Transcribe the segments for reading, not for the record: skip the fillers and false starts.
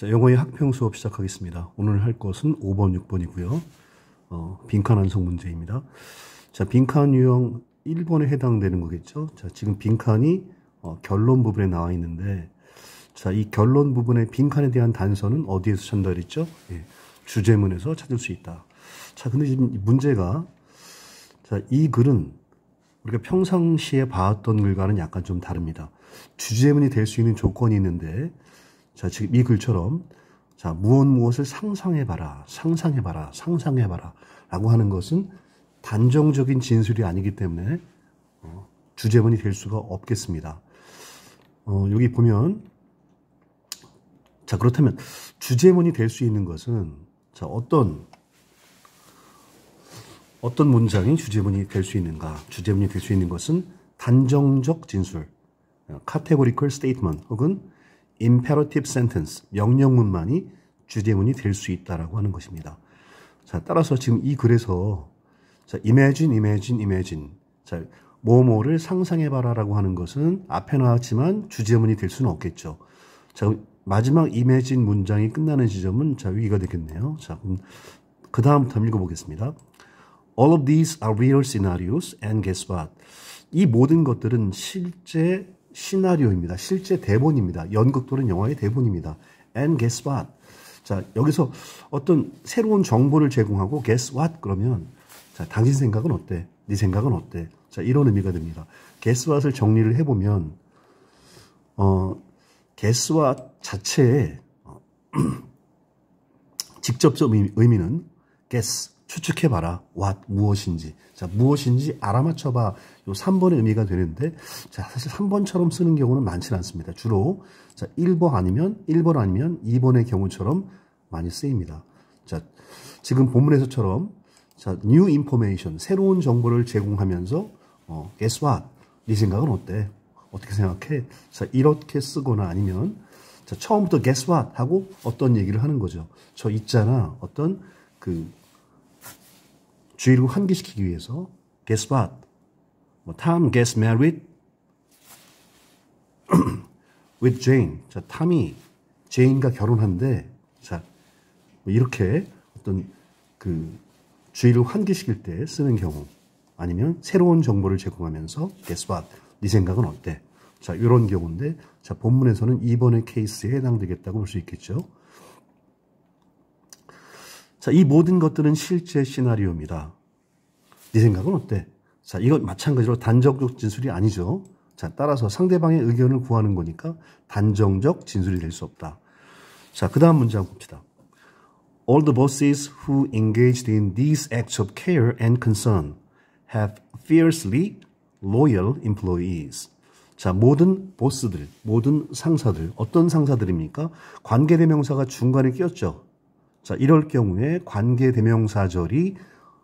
자, 영어의 학평 수업 시작하겠습니다. 오늘 할 것은 5번, 6번이고요. 빈칸 완성 문제입니다. 자, 빈칸 유형 1번에 해당되는 거겠죠. 자, 지금 빈칸이 결론 부분에 나와 있는데, 자, 이 결론 부분의 빈칸에 대한 단서는 어디에서 전달했죠? 예, 주제문에서 찾을 수 있다. 자, 근데 지금 문제가, 자, 이 글은 우리가 평상시에 봐왔던 글과는 약간 좀 다릅니다. 주제문이 될 수 있는 조건이 있는데, 자, 지금 이 글처럼, 자, 무엇을 상상해봐라, 상상해봐라, 상상해봐라, 라고 하는 것은 단정적인 진술이 아니기 때문에, 주제문이 될 수가 없겠습니다. 여기 보면, 자, 그렇다면, 주제문이 될 수 있는 것은, 자, 어떤 문장이 주제문이 될 수 있는가? 주제문이 될 수 있는 것은 단정적 진술, categorical statement, 혹은 imperative sentence, 명령문만이 주제문이 될 수 있다라고 하는 것입니다. 자, 따라서 지금 이 글에서, 자, imagine. 자, 뭐뭐를 상상해봐라라고 하는 것은 앞에 나왔지만 주제문이 될 수는 없겠죠. 자, 마지막 imagine 문장이 끝나는 지점은 자, 위가 되겠네요. 자, 그 다음부터 한번 읽어보겠습니다. All of these are real scenarios and guess what? 이 모든 것들은 실제 시나리오입니다. 실제 대본입니다. 연극 또는 영화의 대본입니다. And guess what? 자, 여기서 어떤 새로운 정보를 제공하고 guess what? 그러면 자, 당신 생각은 어때? 네 생각은 어때? 자, 이런 의미가 됩니다. guess what을 정리를 해보면 guess what 자체의 직접적 의미는 guess, 추측해봐라. what, 무엇인지. 자, 무엇인지 알아맞혀봐. 요 3번의 의미가 되는데, 자, 사실 3번처럼 쓰는 경우는 많지는 않습니다. 주로, 자, 1번 아니면 2번의 경우처럼 많이 쓰입니다. 자, 지금 본문에서처럼, 자, new information, 새로운 정보를 제공하면서, guess what? 네 생각은 어때? 어떻게 생각해? 자, 이렇게 쓰거나 아니면, 자, 처음부터 guess what? 하고 어떤 얘기를 하는 거죠. 저 있잖아. 어떤, 주의를 환기시키기 위해서 guess what? Tom gets married with Jane. 자, 탐이 제인과 결혼한대. 자, 이렇게 어떤 주의를 환기시킬 때 쓰는 경우, 아니면 새로운 정보를 제공하면서 guess what? 네 생각은 어때? 자, 이런 경우인데, 자, 본문에서는 2번의 케이스에 해당되겠다고 볼 수 있겠죠. 자, 이 모든 것들은 실제 시나리오입니다. 네 생각은 어때? 자, 이건 마찬가지로 단정적 진술이 아니죠. 자, 따라서 상대방의 의견을 구하는 거니까 단정적 진술이 될 수 없다. 자, 그 다음 문장 봅시다. All the bosses who engaged in these acts of care and concern have fiercely loyal employees. 자, 모든 보스들, 모든 상사들, 어떤 상사들입니까? 관계대명사가 중간에 끼었죠. 자, 이럴 경우에 관계대명사절이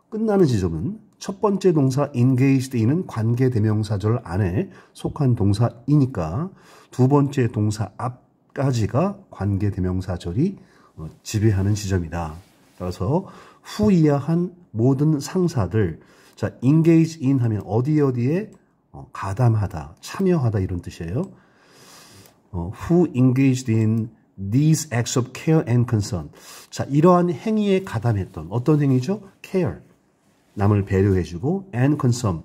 끝나는 지점은 첫 번째 동사 engaged in은 관계대명사절 안에 속한 동사이니까 두 번째 동사 앞까지가 관계대명사절이 지배하는 지점이다. 따라서 후이하한 모든 상사들, 자, engage in 하면 어디에 가담하다, 참여하다 이런 뜻이에요. who engaged in these acts of care and concern. 자, 이러한 행위에 가담했던 어떤 행위죠? care, 남을 배려해주고 and concern,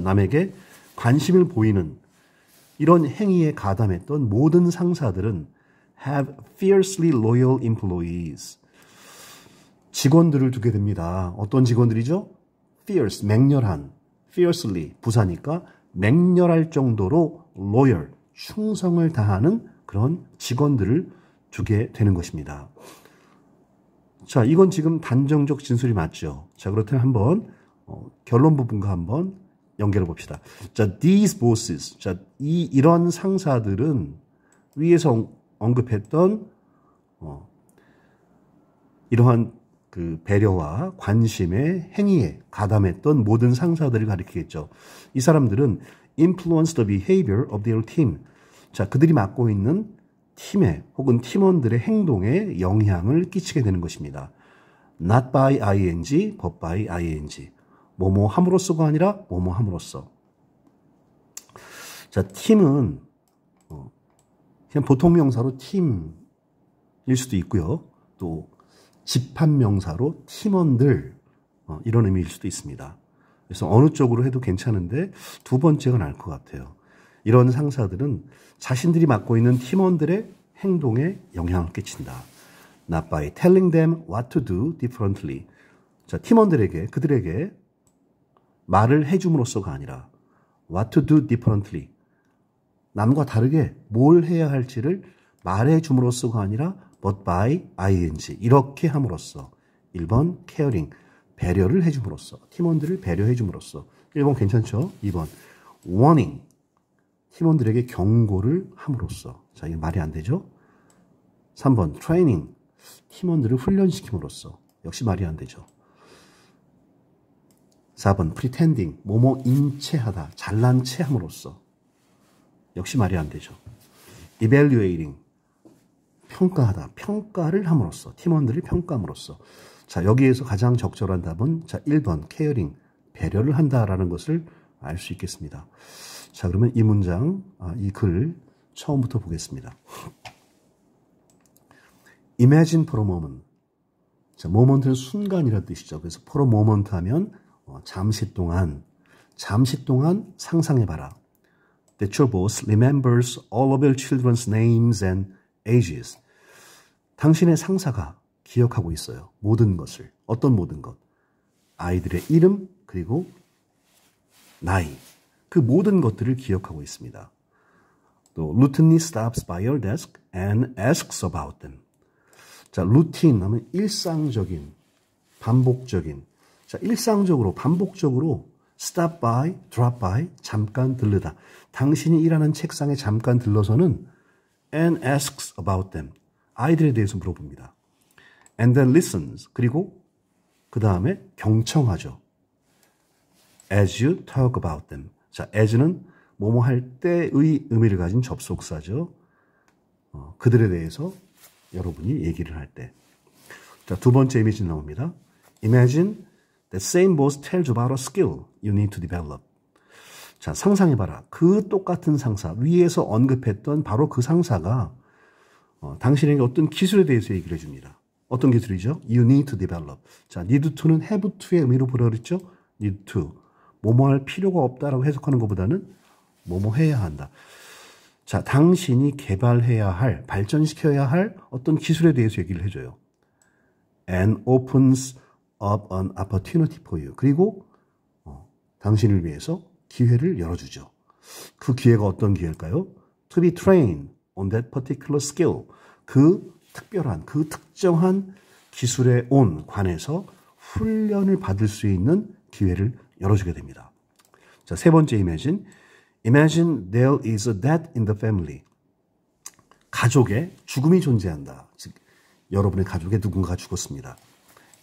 남에게 관심을 보이는 이런 행위에 가담했던 모든 상사들은 have fiercely loyal employees. 직원들을 두게 됩니다. 어떤 직원들이죠? fierce, 맹렬한, fiercely, 부사니까 맹렬할 정도로 loyal, 충성을 다하는 그런 직원들을 두게 되는 것입니다. 자, 이건 지금 단정적 진술이 맞죠. 자, 그렇다면 한번 결론 부분과 한번 연결해 봅시다. 자, these bosses, 자, 이런 상사들은 위에서 언급했던 이러한 배려와 관심의 행위에 가담했던 모든 상사들을 가리키겠죠. 이 사람들은 influence the behavior of their team. 자, 그들이 맡고 있는 팀의 혹은 팀원들의 행동에 영향을 끼치게 되는 것입니다. not by ing, but by ing. 뭐뭐 함으로써가 아니라 뭐뭐 함으로써. 자, 팀은 그냥 보통 명사로 팀 수도 있고요. 또 집합명사로 팀원들 이런 의미일 수도 있습니다. 그래서 어느 쪽으로 해도 괜찮은데 두 번째가 나을 것 같아요. 이런 상사들은 자신들이 맡고 있는 팀원들의 행동에 영향을 끼친다. Not by telling them what to do differently. 자, 팀원들에게, 그들에게 말을 해줌으로써가 아니라 what to do differently. 남과 다르게 뭘 해야 할지를 말해줌으로써가 아니라 but by ing. 이렇게 함으로써. 1번 caring. 배려를 해줌으로써. 팀원들을 배려해줌으로써. 1번 괜찮죠? 2번 warning. 팀원들에게 경고를 함으로써. 자, 이게 말이 안 되죠? 3번 training. 팀원들을 훈련시킴으로써. 역시 말이 안 되죠. 4번 pretending. 뭐뭐 인체하다. 잘난 체함으로써. 역시 말이 안 되죠. evaluating. 평가하다. 평가를 함으로써. 팀원들을 평가함으로써. 자, 여기에서 가장 적절한 답은 자, 1번 caring. 배려를 한다라는 것을 알 수 있겠습니다. 자, 그러면 이 문장, 이 글 처음부터 보겠습니다. Imagine for a moment. 자, moment는 순간이라는 뜻이죠. 그래서 for a moment 하면 잠시 동안 상상해봐라. That your boss remembers all of your children's names and ages. 당신의 상사가 기억하고 있어요. 모든 것을. 어떤 모든 것? 아이들의 이름 그리고 나이. 그 모든 것들을 기억하고 있습니다. 또 routinely stops by your desk and asks about them. 자, 루틴 하면 일상적인, 반복적인. 자, 일상적으로, 반복적으로 stop by, drop by, 잠깐 들르다. 당신이 일하는 책상에 잠깐 들러서는 and asks about them. 아이들에 대해서 물어봅니다. And then listens. 그리고 그 다음에 경청하죠. As you talk about them. 자, as는 뭐뭐 할 때의 의미를 가진 접속사죠. 그들에 대해서 여러분이 얘기를 할 때. 자, 두 번째 이미지 나옵니다. Imagine the same boss tells you about a skill you need to develop. 자, 상상해봐라. 그 똑같은 상사, 위에서 언급했던 바로 그 상사가 당신에게 어떤 기술에 대해서 얘기를 해줍니다. 어떤 기술이죠? You need to develop. 자, need to는 have to의 의미로 불어렸죠? need to. 뭐뭐 할 필요가 없다라고 해석하는 것보다는 뭐뭐 해야 한다. 자, 당신이 개발해야 할, 발전시켜야 할 어떤 기술에 대해서 얘기를 해줘요. And opens up an opportunity for you. 그리고 당신을 위해서 기회를 열어주죠. 그 기회가 어떤 기회일까요? To be trained on that particular skill. 그 특별한, 그 특정한 기술에 관해서 훈련을 받을 수 있는 기회를 열어주게 됩니다. 자, 세 번째 imagine. Imagine there is a death in the family. 가족에 죽음이 존재한다. 즉, 여러분의 가족에 누군가가 죽었습니다.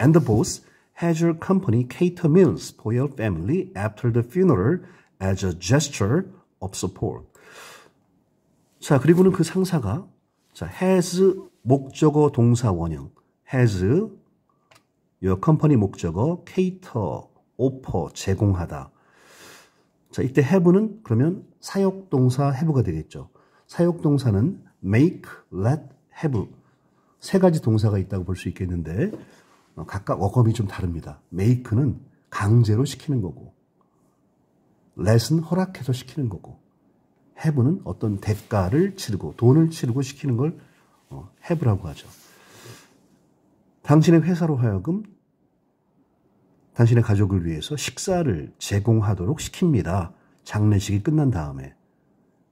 And the boss has your company cater meals for your family after the funeral as a gesture of support. 자, 그리고는 그 상사가 자, has 목적어 동사 원형. has your company 목적어 cater, offer, 제공하다. 자, 이때 have는 그러면 사역동사 have가 되겠죠. 사역동사는 make, let, have. 세 가지 동사가 있다고 볼 수 있겠는데 각각 어감이 좀 다릅니다. make는 강제로 시키는 거고 let은 허락해서 시키는 거고 have는 어떤 대가를 치르고 돈을 치르고 시키는 걸 have라고 하죠. 당신의 회사로 하여금 당신의 가족을 위해서 식사를 제공하도록 시킵니다. 장례식이 끝난 다음에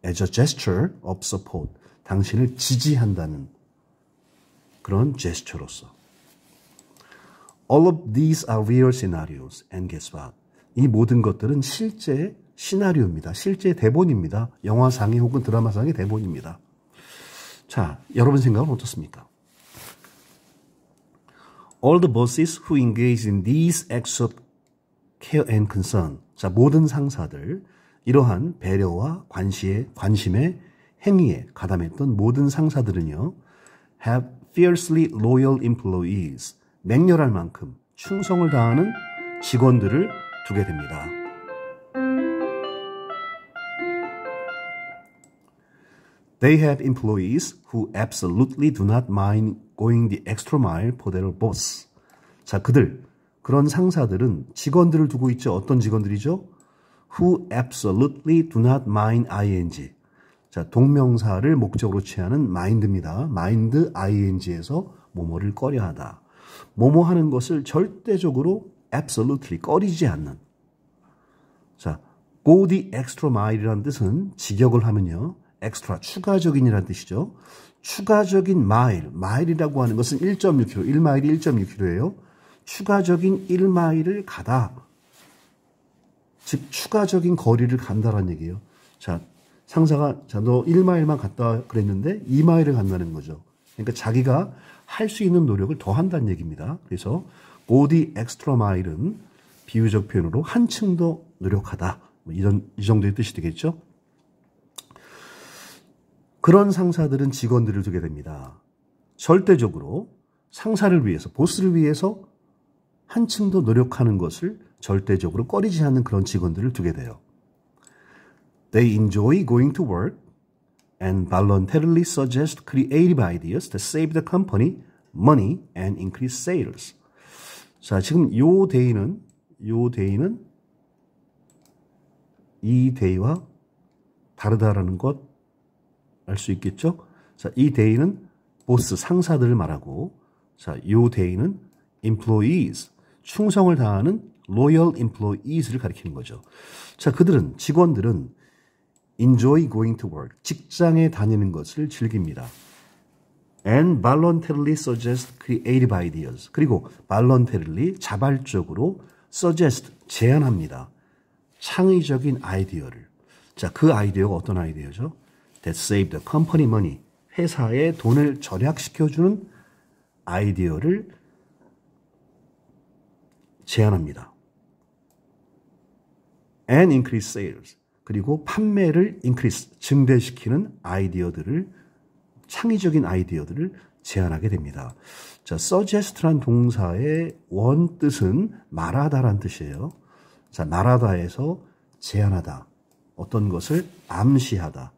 as a gesture of support. 당신을 지지한다는 그런 제스처로서. All of these are real scenarios and guess what? 이 모든 것들은 실제 시나리오입니다. 실제 대본입니다. 영화상의 혹은 드라마상의 대본입니다. 자, 여러분 생각은 어떻습니까? All the bosses who engage in these acts of care and concern. 자, 모든 상사들, 이러한 배려와 관심의 행위에 가담했던 모든 상사들은요, have fiercely loyal employees. 맹렬할 만큼 충성을 다하는 직원들을 두게 됩니다. They have employees who absolutely do not mind going the extra mile for their boss. 자, 그런 상사들은 직원들을 두고 있죠. 어떤 직원들이죠? Who absolutely do not mind ing. 자, 동명사를 목적으로 취하는 mind입니다. mind ing에서 뭐뭐를 꺼려하다. 뭐뭐 하는 것을 절대적으로 absolutely 꺼리지 않는. 자, go the extra mile이라는 뜻은 직역을 하면요. extra, 추가적인이라는 뜻이죠. 추가적인 mile이라고 하는 것은 1.6km, 1마일이 1.6km예요. 추가적인 1마일을 가다. 즉 추가적인 거리를 간다라는 얘기예요. 자, 상사가 너 1마일만 갔다 그랬는데 2마일을 간다는 거죠. 그러니까 자기가 할 수 있는 노력을 더 한다는 얘기입니다. 그래서 go the extra mile은 비유적 표현으로 한층 더 노력하다. 이 정도의 뜻이 되겠죠. 그런 상사들은 직원들을 두게 됩니다. 절대적으로 상사를 위해서, 보스를 위해서 한층 더 노력하는 것을 절대적으로 꺼리지 않는 그런 직원들을 두게 돼요. They enjoy going to work and voluntarily suggest creative ideas that save the company money and increase sales. 자, 지금 요 데이는 이 데이와 다르다라는 것 알 수 있겠죠? 자, 이 데이는 보스, 상사들을 말하고, 자, 요 데이는 employees, 충성을 다하는 loyal employees를 가리키는 거죠. 자, 직원들은 enjoy going to work, 직장에 다니는 것을 즐깁니다. And voluntarily suggest creative ideas. 그리고 voluntarily, 자발적으로 suggest, 제안합니다. 창의적인 아이디어를. 자, 그 아이디어가 어떤 아이디어죠? That save the company money. 회사의 돈을 절약시켜주는 아이디어를 제안합니다. And increase sales. 그리고 판매를 increase, 증대시키는 창의적인 아이디어들을 제안하게 됩니다. 자, suggest란 동사의 원뜻은 말하다란 뜻이에요. 자, 말하다에서 제안하다. 어떤 것을 암시하다.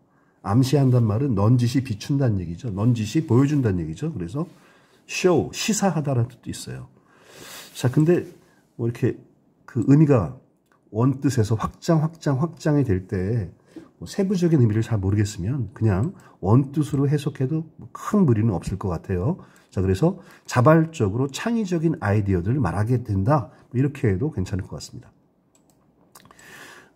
암시한단 말은 넌지시 비춘다는 얘기죠. 넌지시 보여준다는 얘기죠. 그래서 show, 시사하다라는 뜻도 있어요. 자, 근데 뭐 이렇게 그 의미가 원뜻에서 확장이 될 때 뭐 세부적인 의미를 잘 모르겠으면 그냥 원뜻으로 해석해도 큰 무리는 없을 것 같아요. 자, 그래서 자발적으로 창의적인 아이디어들을 말하게 된다. 이렇게 해도 괜찮을 것 같습니다.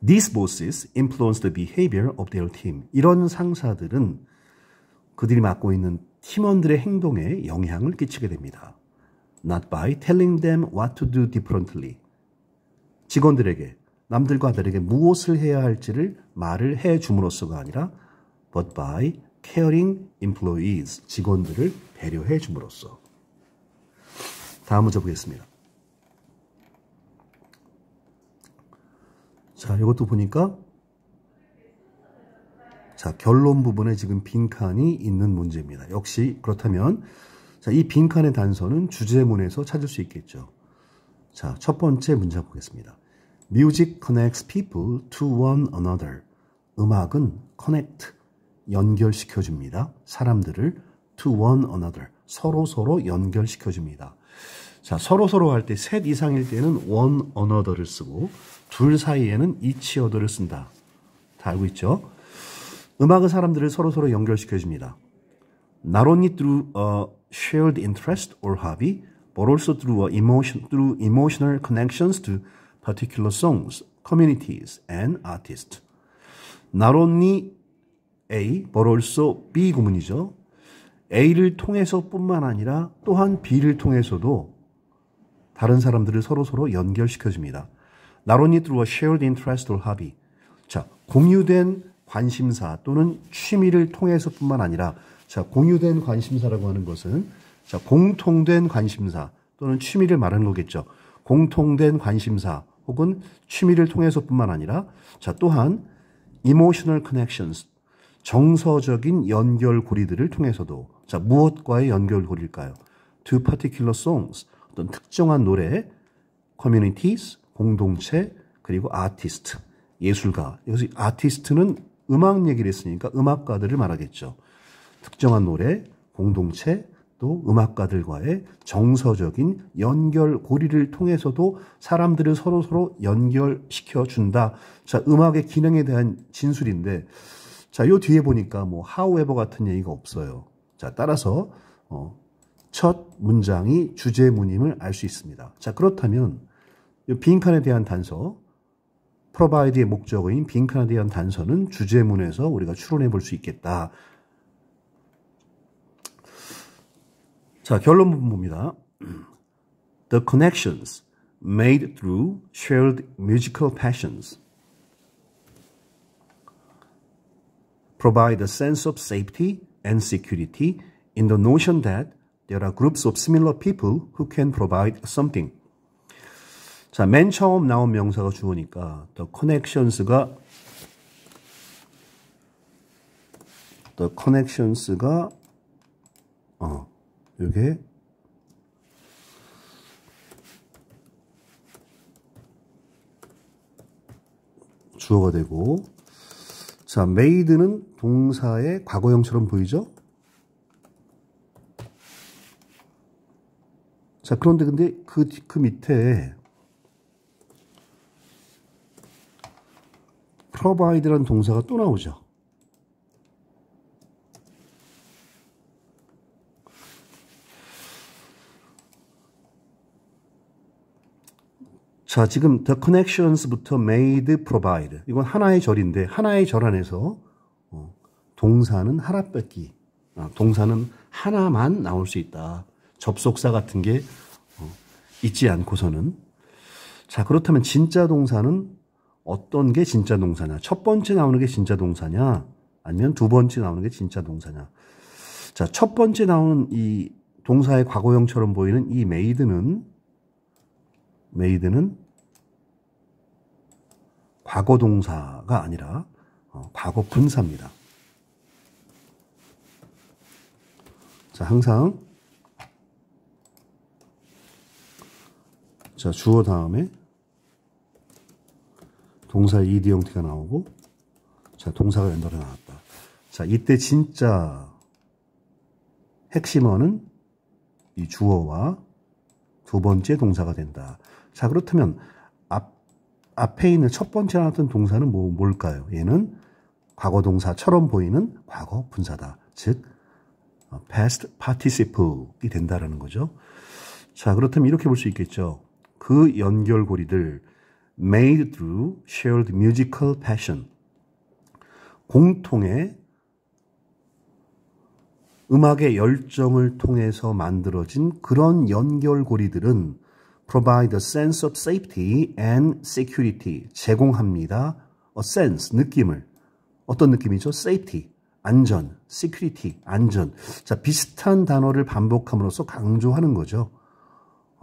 These bosses influence the behavior of their team. 이런 상사들은 그들이 맡고 있는 팀원들의 행동에 영향을 끼치게 됩니다. Not by telling them what to do differently. 직원들에게, 남들과 다르게 무엇을 해야 할지를 말을 해줌으로써가 아니라 but by caring employees. 직원들을 배려해 줌으로써. 다음 문제 보겠습니다. 자, 이것도 보니까 자, 결론 부분에 지금 빈칸이 있는 문제입니다. 역시 그렇다면 자, 이 빈칸의 단서는 주제문에서 찾을 수 있겠죠. 자, 첫 번째 문제 보겠습니다. Music connects people to one another. 음악은 connect, 연결시켜줍니다. 사람들을 to one another, 서로 연결시켜줍니다. 자, 서로 할 때 셋 이상일 때는 one another를 쓰고 둘 사이에는 each other를 쓴다. 다 알고 있죠? 음악은 사람들을 서로 연결시켜줍니다. Not only through a shared interest or hobby, but also through emotional connections to particular songs, communities, and artists. Not only A, but also B 구문이죠. A를 통해서뿐만 아니라 또한 B를 통해서도 다른 사람들을 서로 연결시켜줍니다. Not only through a shared interest or hobby. 자, 공유된 관심사 또는 취미를 통해서뿐만 아니라, 자, 공유된 관심사라고 하는 것은 자, 공통된 관심사 또는 취미를 말하는 거겠죠. 공통된 관심사 혹은 취미를 통해서뿐만 아니라, 자, 또한 emotional connections, 정서적인 연결고리들을 통해서도, 자, 무엇과의 연결고리일까요? To particular songs, 어떤 특정한 노래, communities, 공동체, 그리고 artist, 예술가. 여기서 artist는 음악 얘기를 했으니까 음악가들을 말하겠죠. 특정한 노래, 공동체, 또 음악가들과의 정서적인 연결고리를 통해서도 사람들을 서로 연결시켜 준다. 자, 음악의 기능에 대한 진술인데, 자, 요 뒤에 보니까 뭐 however 같은 얘기가 없어요. 자, 따라서 첫 문장이 주제문임을 알 수 있습니다. 자, 그렇다면 이 빈칸에 대한 단서, provide의 목적어인 빈칸에 대한 단서는 주제문에서 우리가 추론해 볼 수 있겠다. 자, 결론 부분 봅니다. The connections made through shared musical passions provide a sense of safety and security in the notion that there are groups of similar people who can provide something. 자, 맨 처음 나온 명사가 주어니까 the connections가 이게 주어가 되고, 자, made는 동사의 과거형처럼 보이죠? 자, 그런데 근데 그 밑에 provide라는 동사가 또 나오죠. 자, 지금 the connections부터 made, provide. 이건 하나의 절인데 하나의 절 안에서 동사는 하나밖에, 동사는 하나만 나올 수 있다. 접속사 같은 게 있지 않고서는. 자, 그렇다면 진짜 동사는 어떤 게 진짜 동사냐? 첫 번째 나오는 게 진짜 동사냐? 아니면 두 번째 나오는 게 진짜 동사냐? 자, 첫 번째 나오는 이 동사의 과거형처럼 보이는 이 made는 과거 동사가 아니라 과거 분사입니다. 자, 항상 자, 주어 다음에 동사의 ed 형태가 나오고, 자, 동사가 연달아 나왔다. 자, 이때 진짜 핵심어는 이 주어와 두 번째 동사가 된다. 자, 그렇다면 앞에 있는 첫 번째 나왔던 동사는 뭘까요? 얘는 과거 동사처럼 보이는 과거 분사다. 즉 past participle이 된다라는 거죠. 자, 그렇다면 이렇게 볼 수 있겠죠. 그 연결고리들 made through shared musical passion, 공통의 음악의 열정을 통해서 만들어진 그런 연결고리들은 provide a sense of safety and security, 제공합니다. a sense, 느낌을. 어떤 느낌이죠? safety, 안전, security, 안전. 자, 비슷한 단어를 반복함으로써 강조하는 거죠.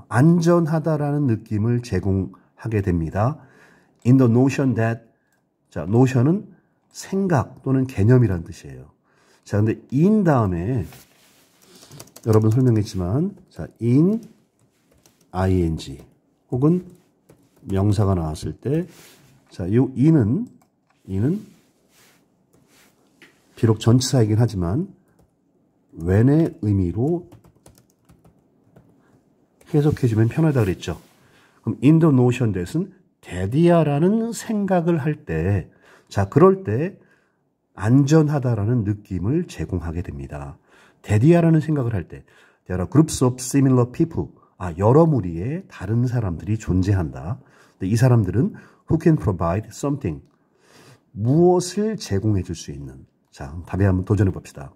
안전하다라는 느낌을 제공하게 됩니다. In the notion that, 자, notion은 생각 또는 개념이란 뜻이에요. 자, 근데 in 다음에 여러분 설명했지만, 자, in ing 혹은 명사가 나왔을 때, 자, 이 in은 비록 전치사이긴 하지만 when의 의미로 해석해주면 편하다 그랬죠. 그럼 in the notion that은 대디야라는 생각을 할 때, 자, 그럴 때 안전하다라는 느낌을 제공하게 됩니다. 대디야라는 생각을 할 때, there are groups of similar people. 여러 무리의 다른 사람들이 존재한다. 근데 이 사람들은 who can provide something. 무엇을 제공해 줄 수 있는. 자, 답에 한번 도전해 봅시다.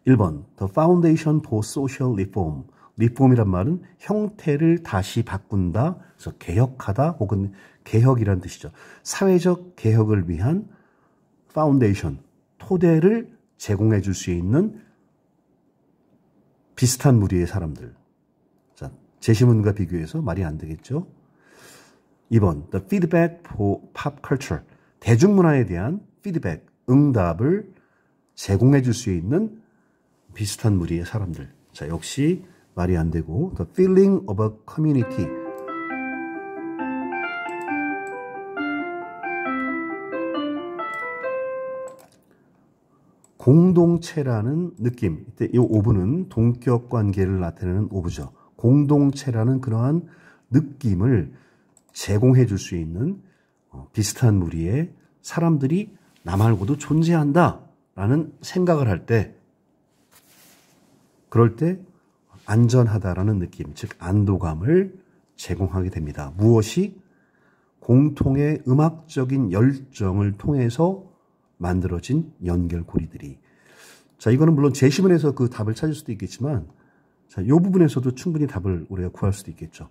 1번, the foundation for social reform. 리폼이란 말은 형태를 다시 바꾼다, 그래서 개혁하다 혹은 개혁이란 뜻이죠. 사회적 개혁을 위한 파운데이션, 토대를 제공해 줄 수 있는 비슷한 무리의 사람들. 자, 제시문과 비교해서 말이 안 되겠죠. 2번, the feedback for pop culture. 대중문화에 대한 피드백, 응답을 제공해 줄 수 있는 비슷한 무리의 사람들. 자, 역시 말이 안 되고, the feeling of a community. 공동체라는 느낌. 이때 이 오브는 동격 관계를 나타내는 오브죠. 공동체라는 그러한 느낌을 제공해 줄 수 있는 비슷한 무리의 사람들이 나 말고도 존재한다라는 생각을 할 때, 그럴 때 안전하다라는 느낌, 즉 안도감을 제공하게 됩니다. 무엇이? 공통의 음악적인 열정을 통해서 만들어진 연결고리들이. 자, 이거는 물론 제시문에서 그 답을 찾을 수도 있겠지만, 자, 이 부분에서도 충분히 답을 우리가 구할 수도 있겠죠.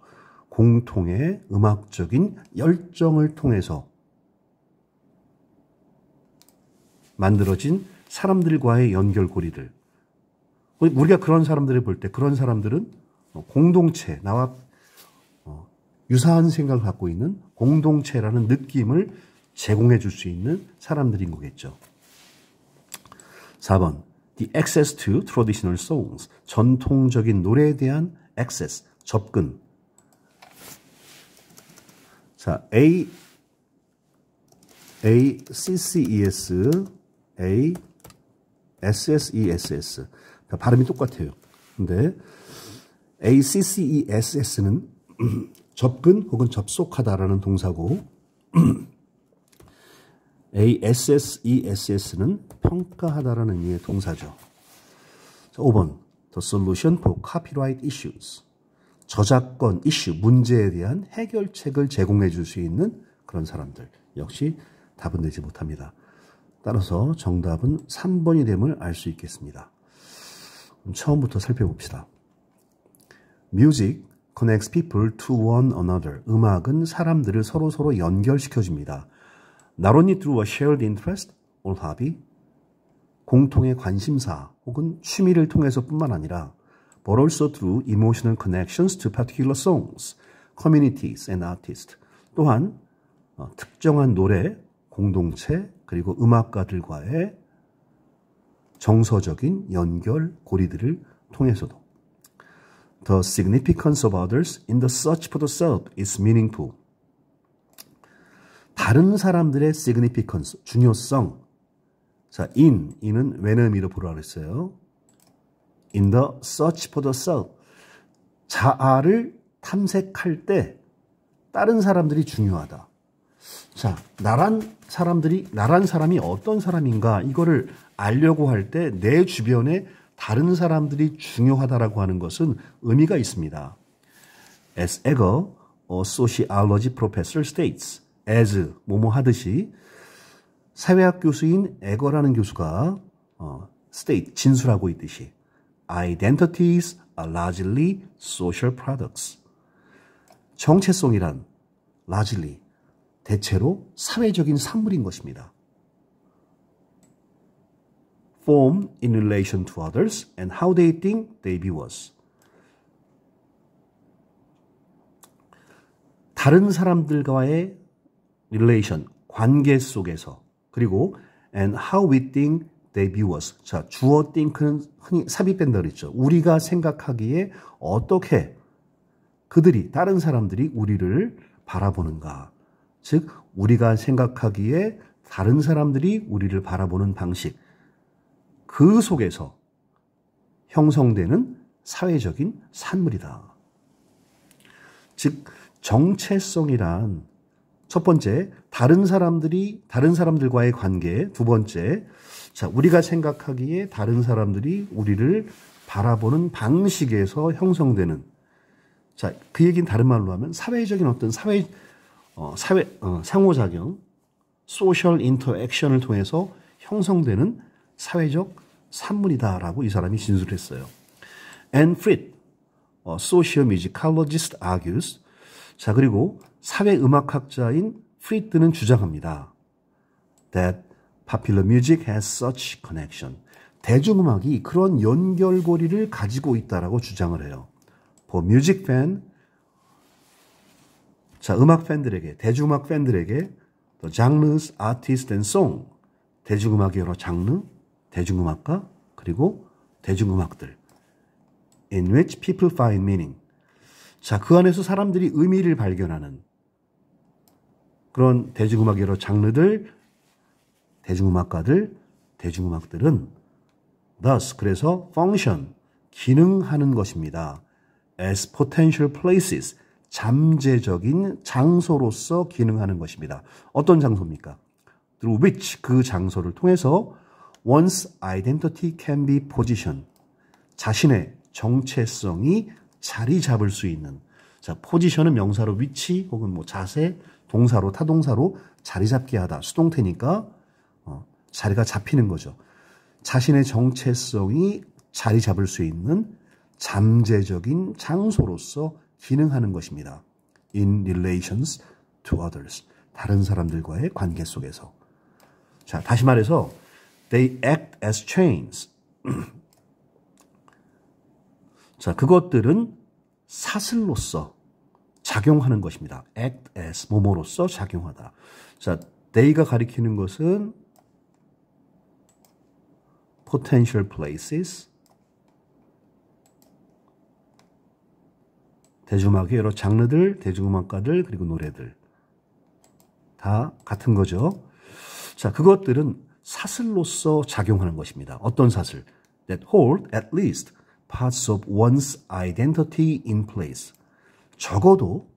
공통의 음악적인 열정을 통해서 만들어진 사람들과의 연결고리들. 우리가 그런 사람들을 볼 때 그런 사람들은 공동체, 나와 유사한 생각을 갖고 있는 공동체라는 느낌을 제공해 줄 수 있는 사람들인 거겠죠. 4번. The access to traditional songs. 전통적인 노래에 대한 access, 접근. 자, ACCES, ASSESS. 발음이 똑같아요. 근데 ACCESS는 접근 혹은 접속하다라는 동사고 ASSESS는 평가하다라는 의미의 동사죠. 자, 5번. The solution for copyright issues. 저작권 이슈, 문제에 대한 해결책을 제공해 줄 수 있는 그런 사람들. 역시 답은 되지 못합니다. 따라서 정답은 3번이 됨을 알 수 있겠습니다. 처음부터 살펴봅시다. Music connects people to one another. 음악은 사람들을 서로 연결시켜줍니다. Not only through a shared interest or hobby, 공통의 관심사 혹은 취미를 통해서뿐만 아니라 but also through emotional connections to particular songs, communities and artists. 또한 특정한 노래, 공동체, 그리고 음악가들과의 정서적인 연결, 고리들을 통해서도. The significance of others in the search for the self is meaningful. 다른 사람들의 significance, 중요성. 자, in은 when의 의미로 보라 그랬어요. In the search for the self. 자아를 탐색할 때 다른 사람들이 중요하다. 자, 나란 사람이 어떤 사람인가 이거를 알려고 할 때 내 주변에 다른 사람들이 중요하다라고 하는 것은 의미가 있습니다. As Egger, a sociology professor states, as 뭐뭐 하듯이 사회학 교수인 에거라는 교수가 state 진술하고 있듯이 identities are largely social products. 정체성이란 largely 대체로 사회적인 산물인 것입니다. Form in relation to others and how they think they view us. 다른 사람들과의 relation, 관계 속에서 그리고 and how we think they view us. 자, 주어 think는 흔히 삽입된다 그랬죠. 우리가 생각하기에 어떻게 그들이, 다른 사람들이 우리를 바라보는가. 즉, 우리가 생각하기에 다른 사람들이 우리를 바라보는 방식. 그 속에서 형성되는 사회적인 산물이다. 즉, 정체성이란 첫 번째, 다른 사람들과의 관계. 두 번째, 자, 우리가 생각하기에 다른 사람들이 우리를 바라보는 방식에서 형성되는, 자, 그 얘기는 다른 말로 하면 사회적인 어떤 상호작용, 소셜 인터액션을 통해서 형성되는 사회적 산물이다라고 이 사람이 진술했어요. And Fried, a sociomusicologist argues. 자, 그리고 사회음악학자인 프리드는 주장합니다. That popular music has such connection. 대중음악이 그런 연결고리를 가지고 있다라고 주장을 해요. For music fan, 자, 음악 팬들에게, 대중음악 팬들에게 the genres, artists and song, 대중음악의 여러 장르, 대중음악가, 그리고 대중음악들 in which people find meaning. 자, 그 안에서 사람들이 의미를 발견하는 그런 대중음악의 여러 장르들, 대중음악가들, 대중음악들은 Thus, 그래서 function, 기능하는 것입니다. As potential places, 잠재적인 장소로서 기능하는 것입니다. 어떤 장소입니까? Through which, 그 장소를 통해서 one's identity can be positioned, 자신의 정체성이 자리 잡을 수 있는, 자, 포지션은 명사로 위치 혹은 뭐 자세, 동사로 타동사로 자리 잡게 하다. 수동태니까 자리가 잡히는 거죠. 자신의 정체성이 자리 잡을 수 있는 잠재적인 장소로서 기능하는 것입니다. In relations to others. 다른 사람들과의 관계 속에서. 자, 다시 말해서 they act as chains. 자, 그것들은 사슬로서 작용하는 것입니다. act as, 뭐뭐로서 작용하다. 자, they가 가리키는 것은 potential places, 대중음악의 여러 장르들, 대중음악가들, 그리고 노래들. 다 같은 거죠. 자, 그것들은 사슬로서 작용하는 것입니다. 어떤 사슬? That hold at least parts of one's identity in place. 적어도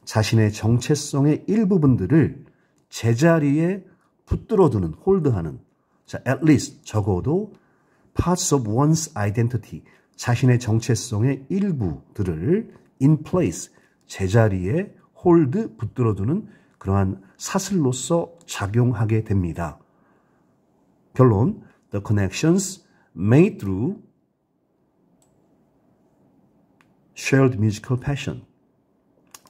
자신의 정체성의 일부분들을 제자리에 붙들어두는, 홀드하는. 자, at least, 적어도 parts of one's identity, 자신의 정체성의 일부들을 in place, 제자리에 hold, 붙들어두는 그러한 사슬로서 작용하게 됩니다. 결론, the connections made through shared musical passion,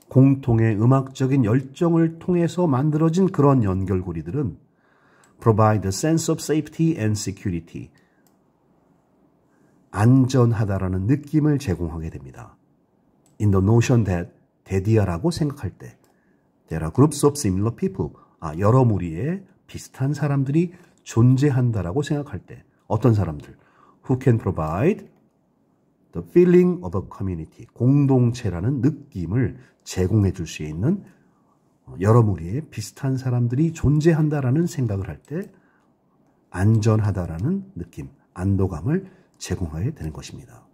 공통의 음악적인 열정을 통해서 만들어진 그런 연결고리들은 provide a sense of safety and security, 안전하다라는 느낌을 제공하게 됩니다. In the notion that 대디아라고 생각할 때 there are groups of similar people, 여러 무리의 비슷한 사람들이 존재한다라고 생각할 때 어떤 사람들? Who can provide the feeling of a community, 공동체라는 느낌을 제공해 줄 수 있는 여러 무리의 비슷한 사람들이 존재한다라는 생각을 할 때 안전하다라는 느낌, 안도감을 제공하게 되는 것입니다.